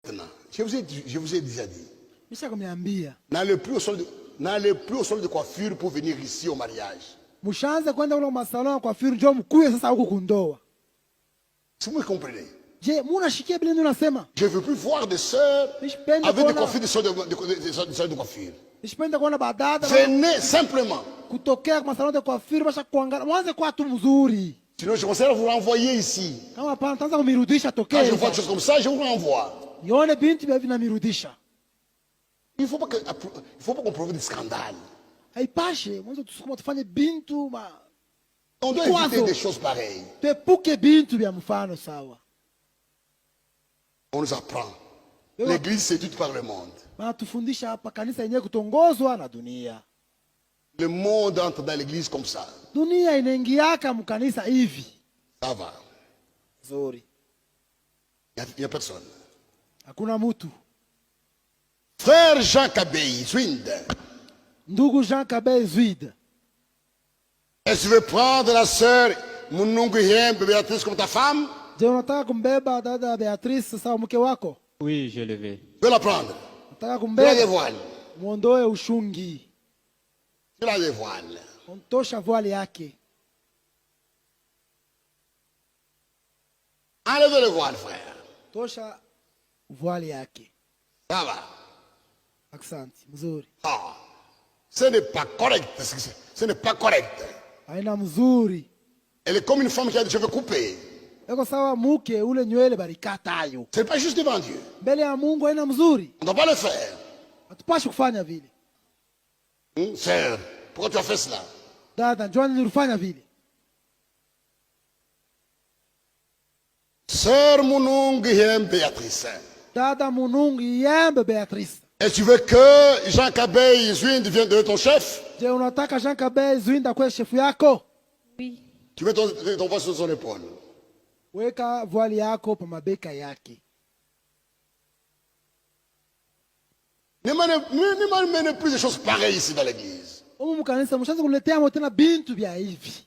Maintenant, je vous ai déjà dit. N'allez plus au salon de coiffure pour venir ici au mariage. Mushaanza kwenda ule masalon ya coiffure njoo mkuye sasa huko kundoa. Si vous me comprenez. Je, munashikia bila nini unasema? Je ne veux plus voir des sœurs avec des coiffures de salon de coiffure. Nishipenda kuona badada. Venez simplement. Kutokea kwa salon de coiffure basha kuangalia. Mwanze kwa tu mzuri. Sinon je conseille à vous renvoyer ici. Kama hapana taanza kumirudisha tokea. Quand je vois des choses comme ça, je vous renvoie. Nione binti bia vinamirudisha. Il ne faut pas qu'on provoque des scandales. Haipashe, mwanzo tusukuma tufanye bintu ma. On doit éviter des choses pareilles. Tuepuke bintu bia mfano sawa. On nous apprend. L'église séduite par le monde. Wanatufundisha hapa kanisa yenyewe kutongozwa na dunia. Le monde entre dans l'église comme ça. Dunia inaingiaka mkanisa hivi. Ça va. Zuri. Il n'y a personne. Hakuna mtu. Frère Jean Kabei, Zwinde. Ndugu Jean Kabei Zwinde. Est-ce que tu veux prendre la sœur Munungu Yembe Béatrice comme ta femme? Je unataka kumbeba dada Beatrice sawa mke wako? Oui, je le vais. Je vais la prendre. Nataka Je kumbeba. la dévoile. Muondoe ushungi. Je la dévoile. Ontosha voile yake. Enlevez le voile, frère. Tosha voile yake. Ça va. Asante, mzuri. Ah, ce n'est pas correct. Ce n'est pas correct. Haina mzuri. Elle est comme une femme qui a des cheveux coupés. Eko sawa muke ule nywele barikata ayo. Ce n'est pas juste devant Dieu. Mbele ya Mungu haina mzuri. On ne doit pas le faire. Hatupashi kufanya vile. Sœur, pourquoi tu as fait cela? Dada, njoo nilifanya vile. Sœur Munungu Yembe Béatrice. Dada Munungu Yembe Beatrice. Et tu veux que Jean Kabei Zwinde devienne ton chef? Je unataka Jean Kabei Zwinde akuwe chefu yako? Oui. Tu veux ton voile sur son épaule? Weka voile yako pa mabeka yake. Ne m'amène plus de choses pareilles ici dans l'église. Umu mkanisa mshaanza kuletea motena bintu bya hivi.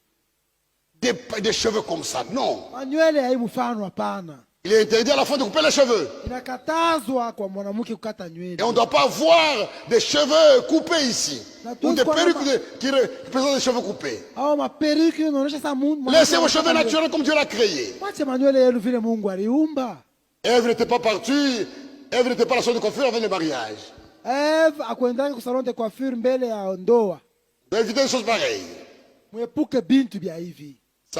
Des cheveux comme ça, non. Manywele hai mfano hapana. Il est interdit à la femme de couper les cheveux. Inakatazwa kwa mwanamke kukata nywele. Et on ne doit pas voir des cheveux coupés ici. Ou des perruques qui présentent des cheveux coupés. Au maperiki unaonesha sa Mungu. Laissez vos cheveux naturels comme Dieu l'a créé. Mwache manywele yenu vile Mungu aliumba. Ève n'était pas partie. Ève n'était pas la soeur de coiffure avant le mariage. Eve akwendaka ku salon de coiffure mbele ya ndoa. Vous évitez des choses pareilles. Mwepuke bintu bya hivi.